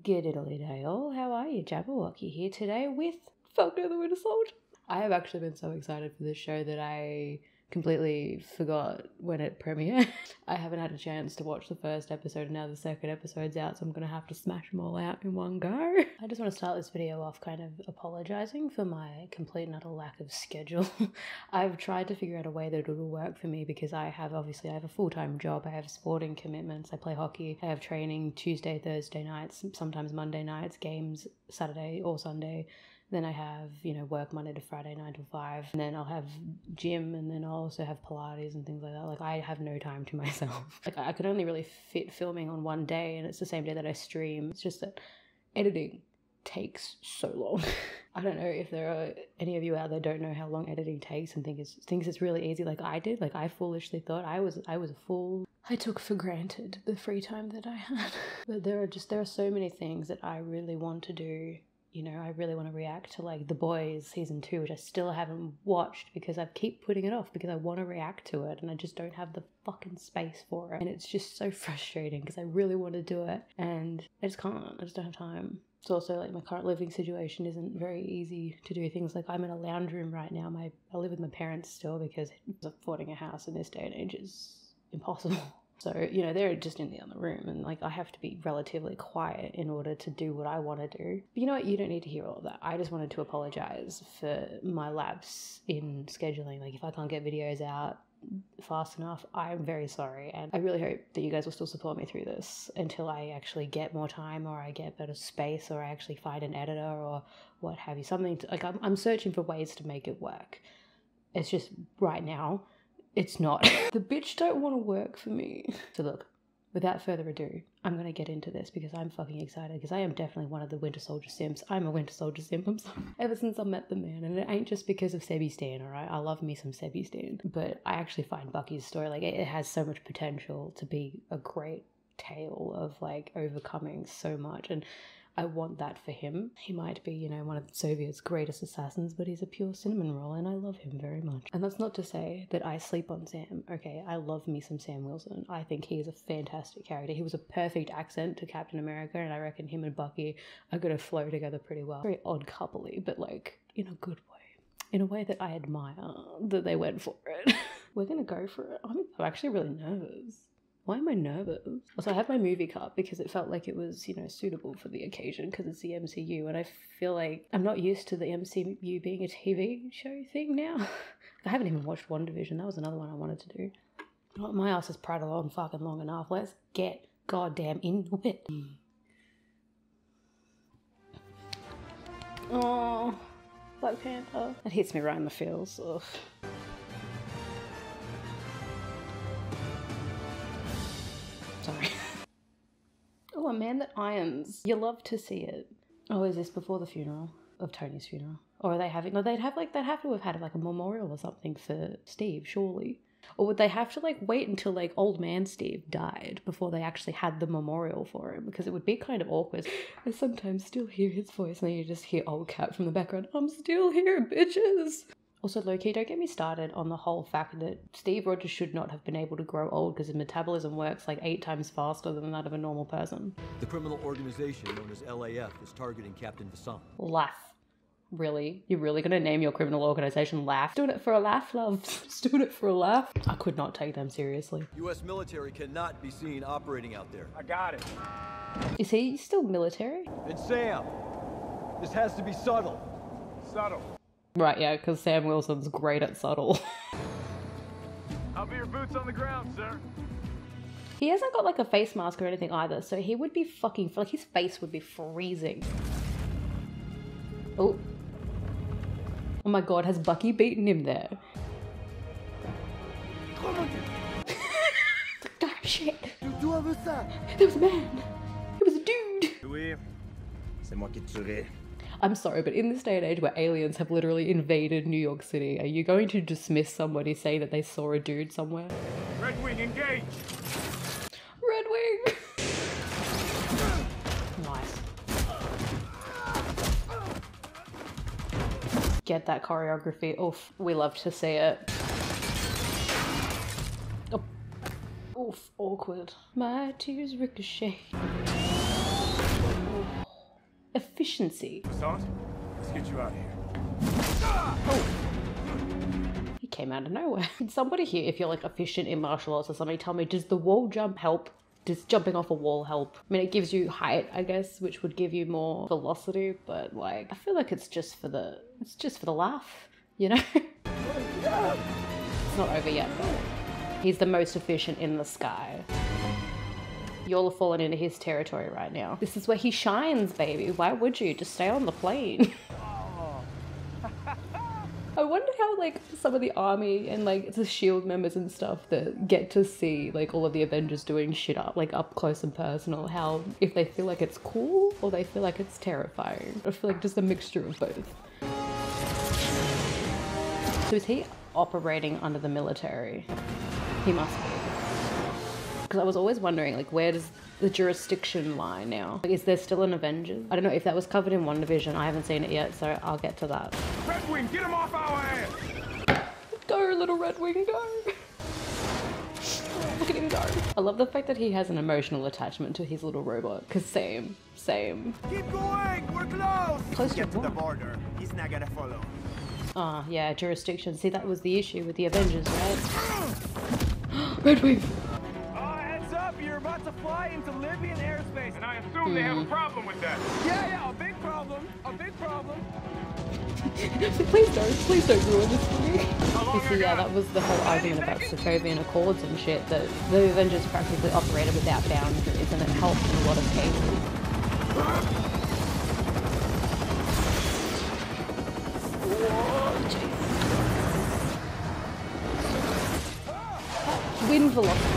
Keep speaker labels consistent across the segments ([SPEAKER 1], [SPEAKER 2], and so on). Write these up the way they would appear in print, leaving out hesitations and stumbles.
[SPEAKER 1] G'diddly day all, how are you? Jabberwocky here today with Falcon the Winter Soldier. I have actually been so excited for this show that I completely forgot when it premiered. I haven't had a chance to watch the first episode and now the second episode's out, so I'm going to have to smash them all out in one go. I just want to start this video off kind of apologising for my complete and utter lack of schedule. I've tried to figure out a way that it'll work for me because I have a full-time job, I have sporting commitments, I play hockey, I have training Tuesday, Thursday nights, sometimes Monday nights, games Saturday or Sunday. Then I have, work Monday to Friday, 9 to 5. And then I'll have gym, and then I'll also have Pilates and things like that. Like, I have no time to myself. Like, I could only really fit filming on one day, and it's the same day that I stream. It's just that editing takes so long. I don't know if there are any of you out there don't know how long editing takes and thinks it's really easy like I did. Like, I foolishly thought I was a fool. I took for granted the free time that I had. But there are so many things that I really want to do. I really want to react to like The Boys season 2, which I still haven't watched because I keep putting it off because I want to react to it and I just don't have the fucking space for it. And it's just so frustrating because I really want to do it and I just can't. I just don't have time. It's also like my current living situation isn't very easy to do things. Like, I'm in a lounge room right now. I live with my parents still because affording a house in this day and age is impossible. So, they're just in the other room and like I have to be relatively quiet in order to do what I want to do. But you know what? You don't need to hear all of that. I just wanted to apologize for my lapse in scheduling. Like, if I can't get videos out fast enough, I'm very sorry. And I really hope that you guys will still support me through this until I actually get more time or I get better space or I actually find an editor or what have you. Something to, like, I'm searching for ways to make it work. It's just right now, it's not. The bitch don't want to work for me. So look, without further ado, I'm going to get into this because I'm fucking excited because I am definitely one of the Winter Soldier Simps. I'm a Winter Soldier Simp, I'm sorry. Ever since I met the man, and it ain't just because of Sebby Stan, alright? I love me some Sebby Stan. But I actually find Bucky's story, like, it has so much potential to be a great tale of, like, overcoming so much. And I want that for him. He might be, one of the Soviet's greatest assassins, but he's a pure cinnamon roll and I love him very much. And that's not to say that I sleep on Sam, okay? I love me some Sam Wilson. I think he is a fantastic character. He was a perfect accent to Captain America and I reckon him and Bucky are going to flow together pretty well. Very odd coupley, but like in a good way. In a way that I admire that they went for it. We're going to go for it. I'm actually really nervous. Why am I nervous? Also, I have my movie cup because it felt like it was, suitable for the occasion because it's the MCU and I feel like I'm not used to the MCU being a TV show thing now. I haven't even watched WandaVision. That was another one I wanted to do. Oh, my ass has prattled on fucking long enough. Let's get goddamn into it. Oh, Black Panther. That hits me right in the feels. Ugh. Sorry. Oh, a man that irons. You love to see it. Oh, is this before the funeral? Of Tony's funeral? Or are they having... No, they'd have to have had like a memorial or something for Steve, surely. Or would they have to like wait until like old man Steve died before they actually had the memorial for him? Because it would be kind of awkward. I sometimes still hear his voice and then you just hear old Cap from the background. I'm still here, bitches. Also, low-key, don't get me started on the whole fact that Steve Rogers should not have been able to grow old because his metabolism works like 8 times faster than that of a normal person.
[SPEAKER 2] The criminal organization known as LAF is targeting Captain Vasant.
[SPEAKER 1] Laugh. Really? You're really going to name your criminal organization Laugh? Doing it for a laugh, love. Just doing it for a laugh. I could not take them seriously.
[SPEAKER 2] U.S. military cannot be seen operating out there.
[SPEAKER 3] I got it.
[SPEAKER 1] Is he still military?
[SPEAKER 2] And Sam, this has to be subtle.
[SPEAKER 3] Subtle.
[SPEAKER 1] Right, yeah, because Sam Wilson's great at subtle.
[SPEAKER 3] I'll be your boots on the ground, sir.
[SPEAKER 1] He hasn't got like a face mask or anything either, so he would be fucking... Like, his face would be freezing. Oh. Oh my god, has Bucky beaten him there? Ah, shit. There was a man. It was a dude.
[SPEAKER 3] Oui. C'est moi qui tuerai.
[SPEAKER 1] I'm sorry, but in this day and age where aliens have literally invaded New York City, are you going to dismiss somebody saying that they saw a dude somewhere?
[SPEAKER 3] Red Wing, engage!
[SPEAKER 1] Red Wing! Nice. Get that choreography. Oof, we love to see it. Oh. Oof, awkward. My tears ricochet. efficiency.
[SPEAKER 3] Croissant, let's get you out of here.
[SPEAKER 1] Oh. He came out of nowhere. Can somebody here, if you're like efficient in martial arts or something, tell me, does the wall jump help? Does jumping off a wall help? I mean, it gives you height, I guess, which would give you more velocity, but like, I feel like it's just for the laugh, you know? It's not over yet, though. He's the most efficient in the sky. Y'all are falling into his territory right now. This is where he shines, baby. Why would you? Just stay on the plane. I wonder how like some of the army and like the S.H.I.E.L.D. members and stuff that get to see like all of the Avengers doing shit up, like up close and personal, how if they feel like it's cool or they feel like it's terrifying. I feel like just a mixture of both. So is he operating under the military? He must be. Because I was always wondering, like, where does the jurisdiction lie now? Like, is there still an Avengers? I don't know if that was covered in WandaVision. I haven't seen it yet, so I'll get to that.
[SPEAKER 3] Red Wing, get him off our ass!
[SPEAKER 1] Go, little Red Wing, go! Look at him go. I love the fact that he has an emotional attachment to his little robot. Because same.
[SPEAKER 4] Keep going! We're close!
[SPEAKER 1] Close to
[SPEAKER 4] Get to the
[SPEAKER 1] what?
[SPEAKER 4] border. He's not gonna follow.
[SPEAKER 1] Ah, yeah, jurisdiction. See, that was the issue with the Avengers, right? Red Wing!
[SPEAKER 3] Heads up, you're about to fly into Libyan airspace, and I assume they have a problem with that. Yeah, a big problem.
[SPEAKER 1] Please don't ruin this for me. You see, yeah, that was the whole argument about Sokovian Accords and shit, that the Avengers practically operated without boundaries, and it helped in a lot of cases. Wind velocity.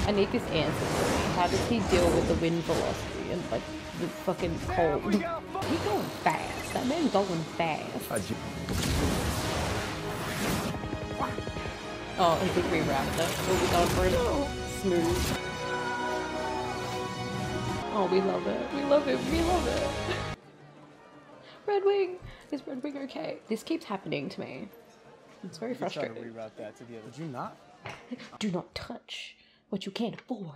[SPEAKER 1] I need this answer for me. How does he deal with the wind velocity and like the fucking cold? He's going fast. That man's going fast. Oh, I think rerouted it. We'll be going for it. Smooth. Oh, we love it. We love it. Red Wing. Is Red Wing okay? This keeps happening to me. It's very frustrating.
[SPEAKER 5] Try to reroute that to the other.
[SPEAKER 4] Did you not?
[SPEAKER 1] Do not touch what you can't afford.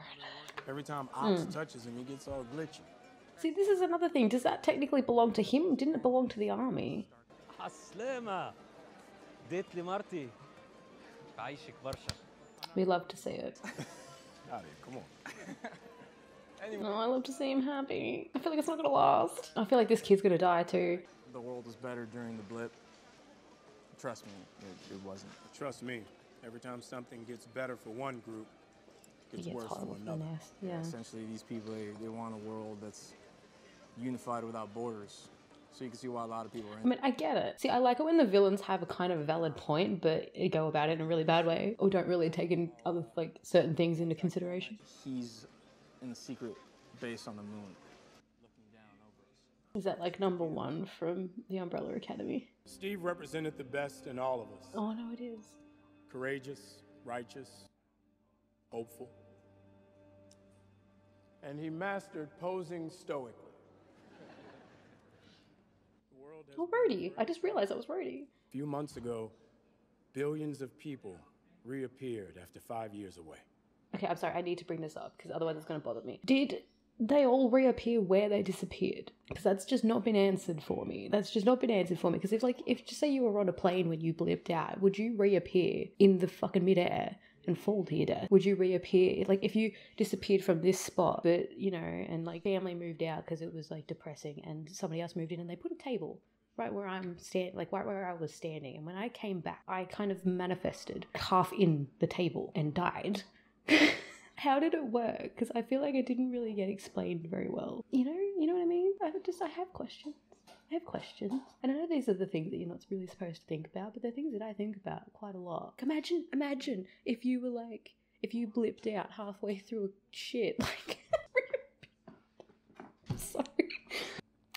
[SPEAKER 4] Every time Ox touches him, he gets all glitchy.
[SPEAKER 1] See, this is another thing. Does that technically belong to him? Didn't it belong to the army? We love to see it.
[SPEAKER 4] Come on.
[SPEAKER 1] Oh, I love to see him happy. I feel like it's not gonna last. I feel like this kid's gonna die too.
[SPEAKER 5] The world was better during the blip. Trust me, it wasn't.
[SPEAKER 6] Trust me, every time something gets better for one group, it gets worse for another.
[SPEAKER 1] Yeah.
[SPEAKER 5] Essentially, these people, they want a world that's unified without borders. So you can see why a lot of people are in
[SPEAKER 1] I mean, I get it. See, I like it when the villains have a kind of valid point, but they go about it in a really bad way, or don't really take in other, like, certain things into consideration.
[SPEAKER 5] He's in the secret base on the moon, looking down over us.
[SPEAKER 1] Is that like #1 from the Umbrella Academy?
[SPEAKER 6] Steve represented the best in all of us.
[SPEAKER 1] Oh, no, it is.
[SPEAKER 6] Courageous, righteous, hopeful. And he mastered posing stoically. The world has
[SPEAKER 1] Oh, Rhodey. I just realized that was Rhodey.
[SPEAKER 6] A few months ago, billions of people reappeared after 5 years away.
[SPEAKER 1] Okay, I'm sorry. I need to bring this up because otherwise it's going to bother me. Did they all reappear where they disappeared? Because that's just not been answered for me. Because if just say you were on a plane when you blipped out, would you reappear in the fucking midair and fall to your death? Would you reappear? Like, if you disappeared from this spot, but, you know, and, like, family moved out because it was, like, depressing and somebody else moved in and they put a table right where I'm standing, like, right where I was standing. And when I came back, I kind of manifested half in the table and died. How did it work? Because I feel like it didn't really get explained very well. You know what I mean? I have questions. And I know these are the things that you're not really supposed to think about, but they're things that I think about quite a lot. Imagine if you were like, if you blipped out halfway through a shit, like, I'm sorry.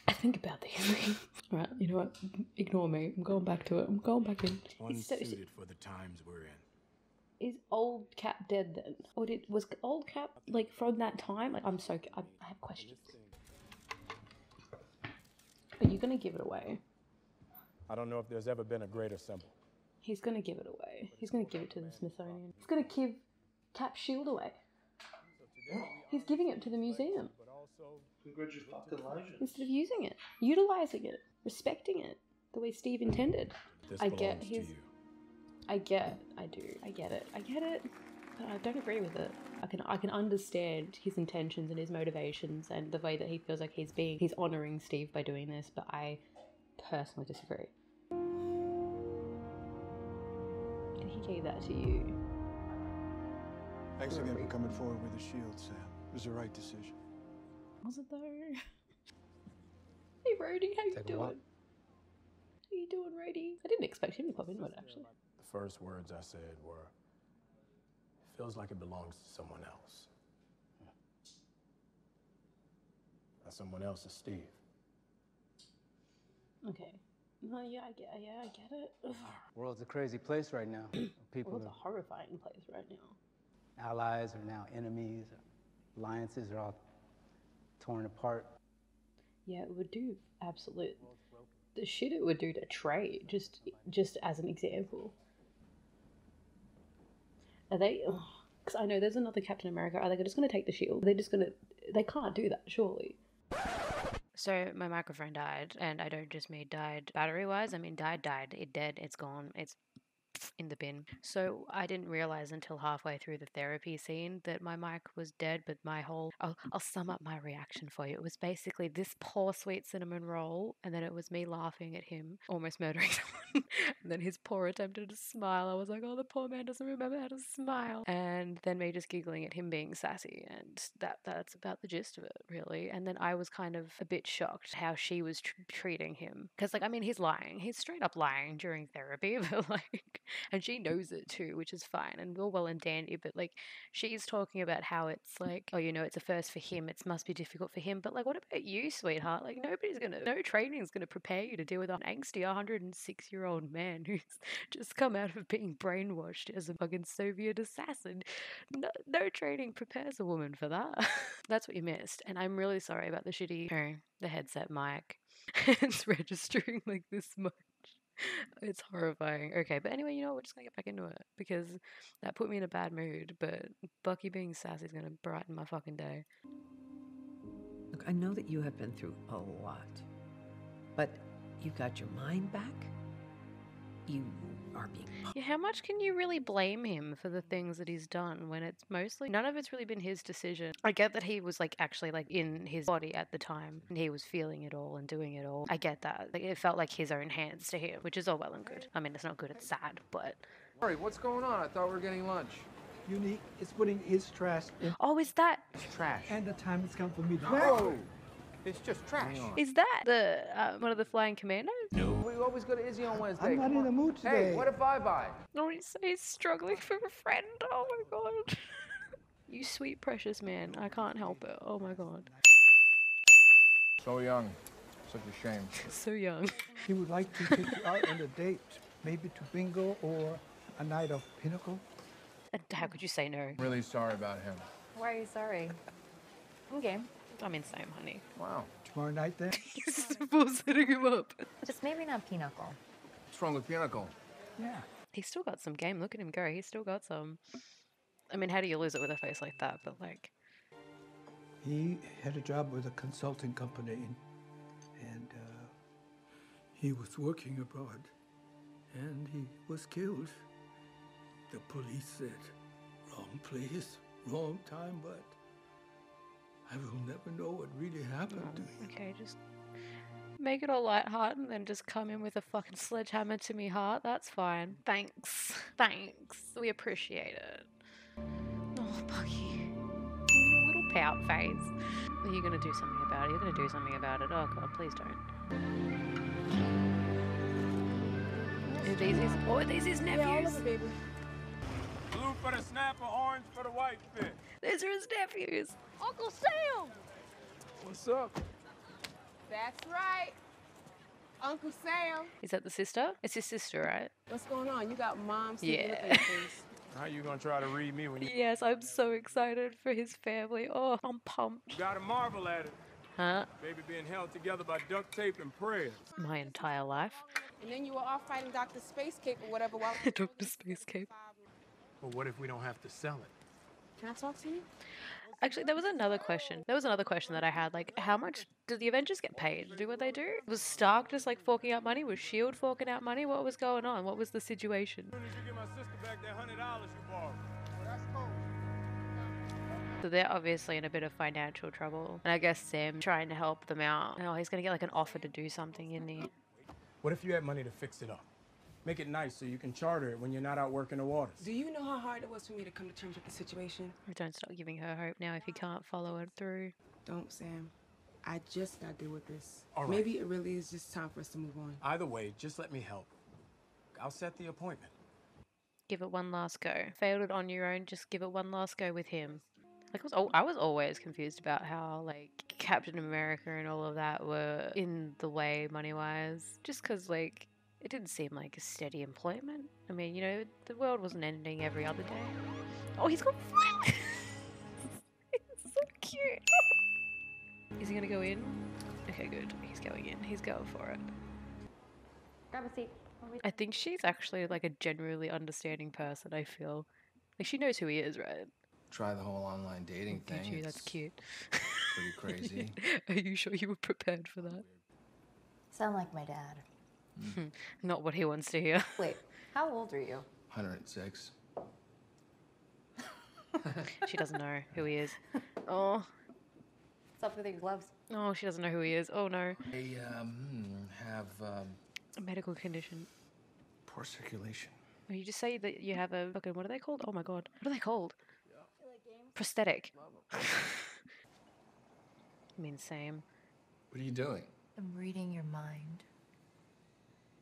[SPEAKER 1] I think about these things. Right, you know what? Ignore me. I'm going back to it. I'm going back in.
[SPEAKER 6] Unsuited for the times we're in.
[SPEAKER 1] Is Old Cap dead then? Or was Old Cap, like, from that time? Like, I have questions. Are you gonna give it away?
[SPEAKER 6] I don't know if there's ever been a greater symbol.
[SPEAKER 1] He's gonna give it away. He's gonna give it to the Smithsonian. He's gonna give Cap's shield away. He's giving it to the museum.
[SPEAKER 6] But also
[SPEAKER 7] Congratulations.
[SPEAKER 1] Instead of using it, utilizing it, respecting it the way Steve intended.
[SPEAKER 6] This
[SPEAKER 1] I get
[SPEAKER 6] belongs to
[SPEAKER 1] his.
[SPEAKER 6] you.
[SPEAKER 1] I get it, but I don't agree with it. I can understand his intentions and his motivations and the way that he feels like he's honoring Steve by doing this, but I personally disagree. And he gave that to you.
[SPEAKER 8] Thanks again for coming forward with the shield, Sam. It was the right decision.
[SPEAKER 1] Was it though? Hey Rhodey, how you doing? How you doing, Rhodey? I didn't expect him to pop into it actually.
[SPEAKER 6] The first words I said were, "It feels like it belongs to someone else." That someone else is Steve.
[SPEAKER 1] Okay. No, yeah, I get it. Ugh.
[SPEAKER 9] World's a crazy place right now. People
[SPEAKER 1] World's a horrifying place right now.
[SPEAKER 9] allies are now enemies. Alliances are all torn apart.
[SPEAKER 1] Yeah, it would do absolute the shit it would do to trade. Just as an example. Are they? Because I know there's another Captain America. Are they just going to take the shield? They're just going to. They can't do that, surely. So my microphone died, and I don't just mean died battery-wise. I mean died. It dead. It's gone. It's in the bin. So I didn't realize until halfway through the therapy scene that my mic was dead, but my whole I'll sum up my reaction for you. It was basically this poor sweet cinnamon roll, and then it was me laughing at him almost murdering someone, and then his poor attempt at a smile. I was like, oh, the poor man doesn't remember how to smile. And then me just giggling at him being sassy, and that's about the gist of it, really. And then I was kind of a bit shocked how she was treating him, because like, I mean, he's lying, he's straight up lying during therapy, but like, and she knows it too, which is fine and all well and dandy, but like, she's talking about how it's like, oh, you know, it's a first for him, it must be difficult for him, but like, what about you, sweetheart? Like, no training's gonna prepare you to deal with an angsty 106-year-old man who's just come out of being brainwashed as a fucking Soviet assassin. No training prepares a woman for that. That's what you missed, and I'm really sorry about the shitty, the headset mic. It's registering like this much. It's horrifying. Okay, but anyway, you know what? We're just gonna get back into it because that put me in a bad mood. But Bucky being sassy is gonna brighten my fucking day.
[SPEAKER 10] Look, I know that you have been through a lot, but you got your mind back. You are being.
[SPEAKER 1] Yeah, how much can you really blame him for the things that he's done when it's mostly none of it's really been his decision? I get that he was like actually like in his body at the time and he was feeling it all and doing it all. I get that. Like, it felt like his own hands to him, which is all well and good. I mean, it's not good, it's sad, but.
[SPEAKER 11] Sorry, what's going on? I thought we were getting lunch.
[SPEAKER 12] Unique is putting his trash in.
[SPEAKER 1] Oh, is that?
[SPEAKER 11] It's trash.
[SPEAKER 12] And the time has come for me to.
[SPEAKER 11] No! It's just trash.
[SPEAKER 1] Is that the one of the flying commandos?
[SPEAKER 11] No. We always go to Izzy on Wednesday.
[SPEAKER 12] I'm not in the mood today.
[SPEAKER 11] Hey, what if I buy?
[SPEAKER 1] No, he's struggling for a friend. Oh my god. You sweet precious man. I can't help it. Oh my god.
[SPEAKER 11] So young. Such a shame.
[SPEAKER 1] So young.
[SPEAKER 12] He would like to take you out on a date, maybe to bingo or a night of Pinnacle.
[SPEAKER 1] How could you say no?
[SPEAKER 11] I'm really sorry about him.
[SPEAKER 13] Why are you sorry? Okay.
[SPEAKER 1] I mean, same, honey.
[SPEAKER 11] Wow.
[SPEAKER 12] Tomorrow night then?
[SPEAKER 1] He's full setting him up.
[SPEAKER 13] Just maybe not Pinnacle.
[SPEAKER 11] What's wrong with Pinnacle?
[SPEAKER 12] Yeah.
[SPEAKER 1] He's still got some game. Look at him go. He's still got some. I mean, how do you lose it with a face like that? But like.
[SPEAKER 12] He had a job with a consulting company, and he was working abroad, and he was killed. The police said, wrong place, wrong time, but I will never know what really happened to him.
[SPEAKER 1] Okay, just make it all lighthearted and then just come in with a fucking sledgehammer to me heart. That's fine. Thanks. Thanks. We appreciate it. Oh, Bucky. Your little pout face. Are you going to do something about it? You're going to do something about it. Oh, God, please don't. Are these his nephews?
[SPEAKER 3] Blue for the snapper, orange for the white fish.
[SPEAKER 1] These are his nephews.
[SPEAKER 14] Uncle Sam!
[SPEAKER 3] What's up?
[SPEAKER 14] That's right. Uncle Sam.
[SPEAKER 1] Is that the sister? It's his sister, right?
[SPEAKER 14] What's going on? You got mom sitting
[SPEAKER 1] Yeah.
[SPEAKER 14] up in your face.
[SPEAKER 3] How you gonna try to read me when you...
[SPEAKER 1] Yes, I'm so excited for his family. Oh, I'm pumped.
[SPEAKER 3] You gotta marvel at it.
[SPEAKER 1] Huh?
[SPEAKER 3] Baby being held together by duct tape and prayers.
[SPEAKER 1] My entire life.
[SPEAKER 14] And then you were off fighting Dr. Space Cape or whatever while...
[SPEAKER 1] Dr. Space Cape.
[SPEAKER 3] But what if we don't have to sell it?
[SPEAKER 14] Can I talk to you?
[SPEAKER 1] Actually, there was another question. There was another question that I had. Like, how much do the Avengers get paid to do what they do? Was Stark just like forking out money? Was S.H.I.E.L.D. forking out money? What was going on? What was the situation?
[SPEAKER 4] As soon as you get my sister back that $100 you borrowed. That's cool.
[SPEAKER 1] So they're obviously in a bit of financial trouble. And I guess Sam trying to help them out. Oh, he's going to get like an offer to do something, isn't he?
[SPEAKER 6] What if you had money to fix it up? Make it nice so you can charter it when you're not out working the waters.
[SPEAKER 14] Do you know how hard it was for me to come to terms with the situation?
[SPEAKER 1] Don't stop giving her hope now if you can't follow it through.
[SPEAKER 14] Don't, Sam. I just got to deal with this.
[SPEAKER 6] All right.
[SPEAKER 14] Maybe it really is just time for us to move on.
[SPEAKER 6] Either way, just let me help. I'll set the appointment.
[SPEAKER 1] Give it one last go. Failed it on your own, just give it one last go with him. Like, I was always confused about how, like, Captain America and all of that were in the way money-wise. Just because, like, it didn't seem like a steady employment. I mean, you know, the world wasn't ending every other day. Oh, he's got flint! He's so cute! Is he gonna go in? Okay, good. He's going in. He's going for it.
[SPEAKER 13] Grab a seat.
[SPEAKER 1] I think she's actually, like, a genuinely understanding person, I feel. Like, she knows who he is, right?
[SPEAKER 11] Try the whole online dating
[SPEAKER 1] Did
[SPEAKER 11] thing.
[SPEAKER 1] you? That's cute.
[SPEAKER 11] Pretty crazy.
[SPEAKER 1] Are you sure you were prepared for that?
[SPEAKER 13] Sound like my dad.
[SPEAKER 1] Not what he wants to hear.
[SPEAKER 13] Wait, how old are you?
[SPEAKER 11] 106.
[SPEAKER 1] She doesn't know who he is. Oh.
[SPEAKER 13] What's up with your gloves?
[SPEAKER 1] Oh, she doesn't know who he is. Oh no.
[SPEAKER 11] I have
[SPEAKER 1] A medical condition.
[SPEAKER 11] poor circulation.
[SPEAKER 1] Oh, you just say that you have a fucking, what are they called? Oh my god. What are they called? Prosthetic. I mean, same.
[SPEAKER 11] What are you doing?
[SPEAKER 13] I'm reading your mind.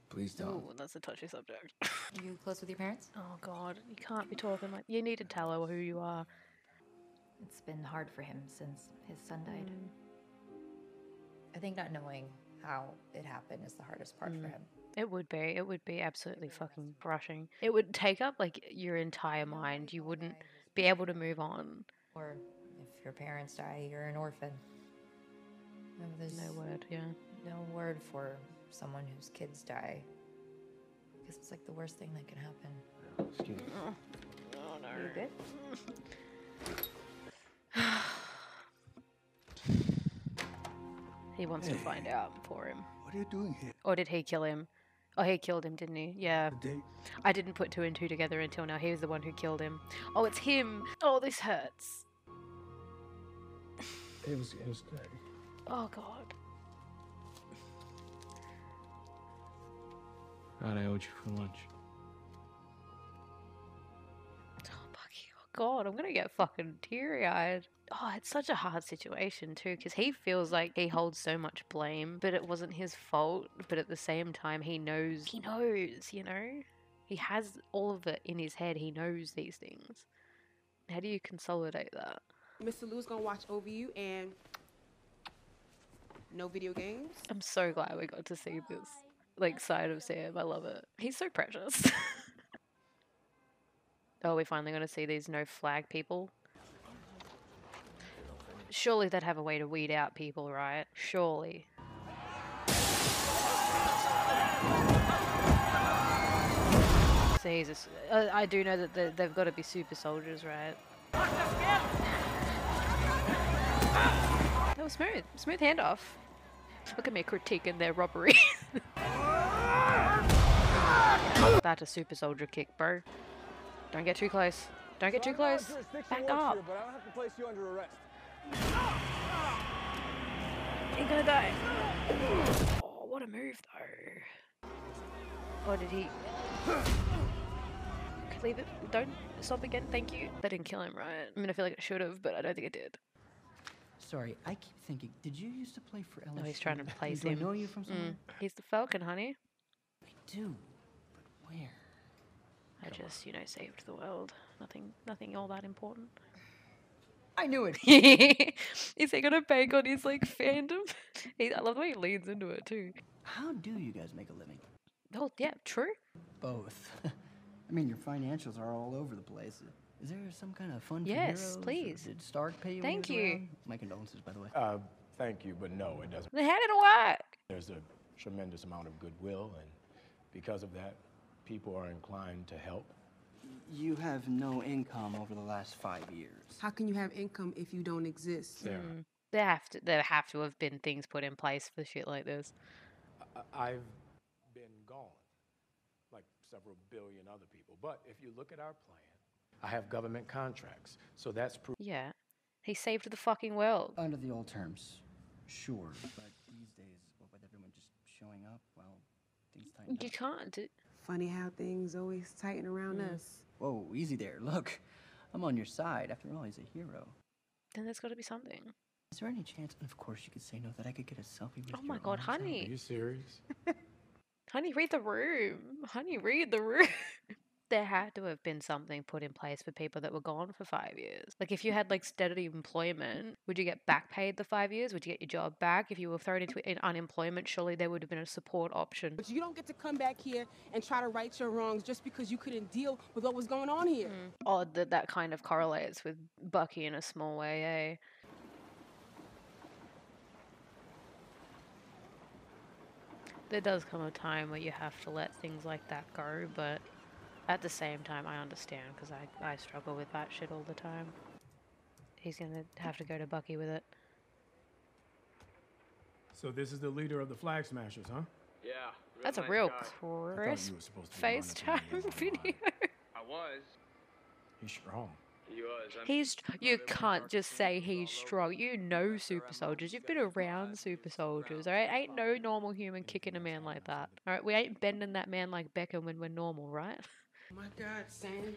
[SPEAKER 11] Please don't.
[SPEAKER 1] Oh, that's a touchy subject.
[SPEAKER 13] Are you close with your parents?
[SPEAKER 1] Oh god, you can't be talking like, you need to tell her who you are.
[SPEAKER 13] It's been hard for him since his son died. I think not knowing how it happened is the hardest part for him.
[SPEAKER 1] It would be absolutely fucking crushing. It would take up like your entire mind. You wouldn't be able to move on.
[SPEAKER 13] Or if your parents die, you're an orphan. No, there's
[SPEAKER 1] No word, yeah.
[SPEAKER 13] no word for someone whose kids die. Because it's like the worst thing that can happen.
[SPEAKER 11] Excuse me.
[SPEAKER 1] Oh no.
[SPEAKER 13] Are you good?
[SPEAKER 1] He wants to find out for him.
[SPEAKER 12] What are you doing here?
[SPEAKER 1] Or did he kill him? Oh, he killed him, didn't he? Yeah.
[SPEAKER 12] The date?
[SPEAKER 1] I didn't put two and two together until now. He was the one who killed him. Oh, it's him. Oh, this hurts.
[SPEAKER 12] It was good.
[SPEAKER 1] Oh, God.
[SPEAKER 6] God, I owed you for lunch.
[SPEAKER 1] Oh, Bucky. Oh, God. I'm going to get fucking teary-eyed. Oh, it's such a hard situation, too, because he feels like he holds so much blame, but it wasn't his fault. But at the same time, he knows, you know? He has all of it in his head. He knows these things. How do you consolidate that?
[SPEAKER 14] Mr. Lou's gonna watch over you and no video games.
[SPEAKER 1] I'm so glad we got to see this, like, side of Sam. I love it. He's so precious. Oh, we're finally going to see these no flag people. Surely they'd have a way to weed out people, right? Surely. So he's I do know that they've got to be super soldiers, right? That was smooth. Smooth handoff. Look at me critiquing their robbery. That's a super soldier kick, bro. Don't get too close. Don't get too close. Back up.
[SPEAKER 4] But I don't have to place you under arrest.
[SPEAKER 1] Ain't gonna die. Oh, what a move, though. Oh, did he? Okay, leave it. Don't stop again. Thank you. That didn't kill him, right? I mean, I feel like it should have, but I don't think it did.
[SPEAKER 7] Sorry, I keep thinking, did you used to play for LSU?
[SPEAKER 1] No, he's trying to replace
[SPEAKER 7] Do
[SPEAKER 1] him.
[SPEAKER 7] I know you from somewhere?
[SPEAKER 1] He's the Falcon, honey.
[SPEAKER 7] I do, but where?
[SPEAKER 1] I just, saved the world. Nothing all that important.
[SPEAKER 7] I knew it!
[SPEAKER 1] Is he gonna bank on his, fandom? I love the way he leans into it, too.
[SPEAKER 7] How do you guys make a living?
[SPEAKER 1] Oh, yeah, true.
[SPEAKER 7] Both. I mean, your financials are all over the place. Is there some kind of fund for
[SPEAKER 1] Yes,
[SPEAKER 7] heroes?
[SPEAKER 1] please.
[SPEAKER 7] Did Stark pay you?
[SPEAKER 1] Thank
[SPEAKER 7] when he was
[SPEAKER 1] you.
[SPEAKER 7] around? My condolences, by the way.
[SPEAKER 6] Thank you, but no, it doesn't.
[SPEAKER 1] Then how did it work?
[SPEAKER 6] There's a tremendous amount of goodwill, and because of that, people are inclined to help.
[SPEAKER 7] You you have no income over the last 5 years?
[SPEAKER 14] How can you have income if you don't exist?
[SPEAKER 1] There have to have been things put in place for shit like this.
[SPEAKER 6] I've been gone, like several billion other people. But if you look at our plan, I have government contracts, so that's proof.
[SPEAKER 1] Yeah. He saved the fucking world.
[SPEAKER 7] Under the old terms, sure. But these days, with everyone just showing up, well, things tighten
[SPEAKER 1] You
[SPEAKER 7] up.
[SPEAKER 1] can't do...
[SPEAKER 14] Funny how things always tighten around us.
[SPEAKER 7] Whoa, easy there. Look, I'm on your side. After all, he's a hero.
[SPEAKER 1] Then there's got to be something.
[SPEAKER 7] Is there any chance, and of course you could say no, that I could get a selfie with
[SPEAKER 1] Oh my
[SPEAKER 7] your
[SPEAKER 1] god,
[SPEAKER 7] arms out?
[SPEAKER 1] honey.
[SPEAKER 6] Are you serious?
[SPEAKER 1] Honey, read the room. Honey, read the room. There had to have been something put in place for people that were gone for 5 years. Like, if you had, like, steady employment, would you get back paid the 5 years? Would you get your job back? If you were thrown into unemployment, surely there would have been a support option.
[SPEAKER 14] But you don't get to come back here and try to right your wrongs just because you couldn't deal with what was going on here.
[SPEAKER 1] Odd that that kind of correlates with Bucky in a small way, eh? There does come a time where you have to let things like that go, but at the same time, I understand, because I struggle with that shit all the time. He's gonna have to go to Bucky with it.
[SPEAKER 6] So this is the leader of the Flag Smashers, huh?
[SPEAKER 4] Yeah.
[SPEAKER 1] That's a
[SPEAKER 4] nice
[SPEAKER 1] real
[SPEAKER 4] guy.
[SPEAKER 1] crisp FaceTime video.
[SPEAKER 4] I was.
[SPEAKER 6] He's strong.
[SPEAKER 4] He was.
[SPEAKER 1] You can't just say he's strong. You know super soldiers. You've been around super soldiers, alright? Ain't no normal human kicking a man like that. Alright, we ain't bending that man like Beckham when we're normal, right?
[SPEAKER 14] Oh my God, Sam. You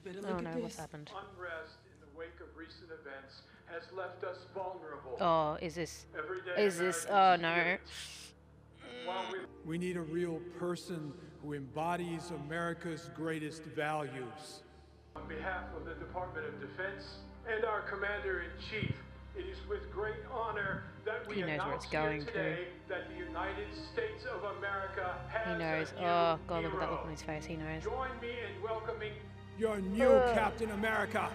[SPEAKER 14] better
[SPEAKER 1] Oh
[SPEAKER 14] look
[SPEAKER 1] no,
[SPEAKER 14] at this.
[SPEAKER 1] what's happened?
[SPEAKER 15] Unrest in the wake of recent events has left us vulnerable.
[SPEAKER 1] Oh, is this...
[SPEAKER 15] Everyday
[SPEAKER 1] Is this... Oh
[SPEAKER 15] Americans
[SPEAKER 1] no.
[SPEAKER 15] While
[SPEAKER 8] We need a real person who embodies America's greatest values.
[SPEAKER 15] On behalf of the Department of Defense and our Commander-in-Chief, it is with great honor that we
[SPEAKER 1] He knows where
[SPEAKER 15] announce
[SPEAKER 1] it's going
[SPEAKER 15] here
[SPEAKER 1] to.
[SPEAKER 15] today that the United States of America has
[SPEAKER 1] He knows.
[SPEAKER 15] a new
[SPEAKER 1] Oh god, look at that
[SPEAKER 15] hero.
[SPEAKER 1] look on his face. He knows.
[SPEAKER 15] Join me in welcoming
[SPEAKER 8] Your new Captain America.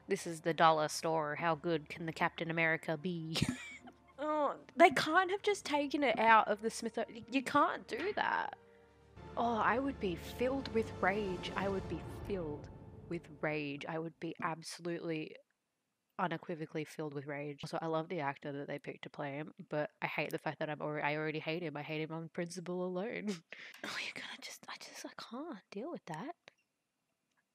[SPEAKER 1] This is the dollar store. How good can the Captain America be? Oh, they can't have just taken it out of the Smithsonian. You can't do that. Oh, I would be filled with rage. I would be filled with rage. I would be absolutely unequivocally filled with rage. Also, I love the actor that they picked to play him, but I hate the fact that I already hate him. I hate him on principle alone. Oh, you're gonna I can't deal with that.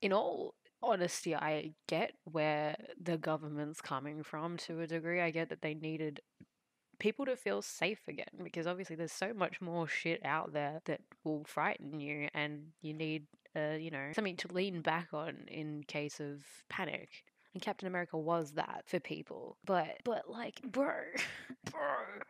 [SPEAKER 1] In all honesty, I get where the government's coming from to a degree. I get that they needed people to feel safe again, because obviously there's so much more shit out there that will frighten you, and you need something to lean back on in case of panic. And Captain America was that for people. But like, bro,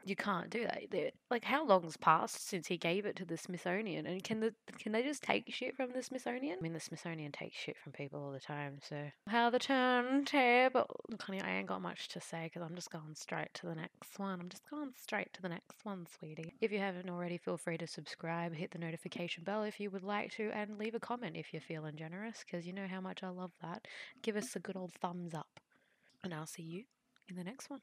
[SPEAKER 1] you can't do that. Like, how long's passed since he gave it to the Smithsonian? And can they just take shit from the Smithsonian? I mean, the Smithsonian takes shit from people all the time, so... How the turntable... Look, honey, I ain't got much to say, because I'm just going straight to the next one. I'm just going straight to the next one, sweetie. If you haven't already, feel free to subscribe, hit the notification bell if you would like to, and leave a comment if you're feeling generous, because you know how much I love that. Give us a good old thumbs up. And I'll see you in the next one.